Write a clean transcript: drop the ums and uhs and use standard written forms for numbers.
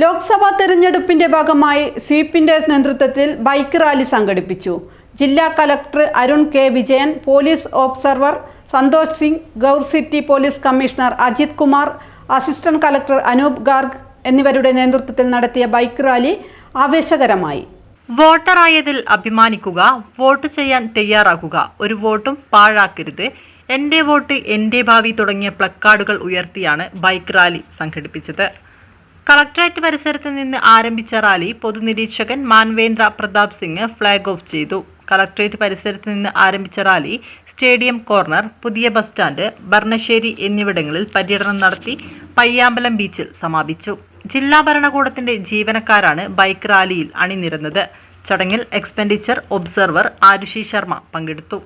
ലോക്സഭാ തെരഞ്ഞെടുപ്പിന്റെ ഭാഗമായി സ്വീപിന്റെ നേതൃത്വത്തിൽ ബൈക്ക് റാലി സംഘടിപ്പിച്ചു. ജില്ലാ collector Arun K Vijayan, police observer Santhosh Singh, Gaur city police commissioner Ajith Kumar, assistant collector Anoop Garg എന്നിവരുടെ നേതൃത്വത്തിൽ നടത്തിയ ബൈക്ക് റാലി ആവേശകരമായി. വോട്ടറായതിൽ അഭിമാനിക്കുക, വോട്ട് ചെയ്യാൻ തയ്യാറാകുക, ഒരു വോട്ടും പാഴാക്കരുത്, എന്റെ വോട്ട് എന്റെ ഭാവി തുടങ്ങിയ പ്ലക്കാർഡുകൾ ഉയർത്തിയാണ് ബൈക്ക് റാലി സംഘടിപ്പിച്ചത്. കളക്ടറേറ്റ് പരിസരത്ത് നിന്ന് ആരംഭിച്ച റാലി പൊതുനിരീക്ഷകൻ മാൻവേന്ദ്ര പ്രതാപ് സിംഗ് ഫ്ളാഗ് ഓഫ് ചെയ്തു. കളക്ടറേറ്റ് പരിസരത്ത് നിന്ന് ആരംഭിച്ച റാലി സ്റ്റേഡിയം കോർണർ, പുതിയ ബസ് സ്റ്റാൻഡ്, ഭരണശ്ശേരി എന്നിവിടങ്ങളിൽ പര്യടനം നടത്തി പയ്യാമ്പലം ബീച്ചിൽ സമാപിച്ചു. ജില്ലാ ഭരണകൂടത്തിന്റെ ജീവനക്കാരാണ് ബൈക്ക് റാലിയിൽ അണിനിരന്നത്. ചടങ്ങിൽ എക്സ്പെൻഡിച്ചർ ഒബ്സർവർ ആരുഷി ശർമ്മ പങ്കെടുത്തു.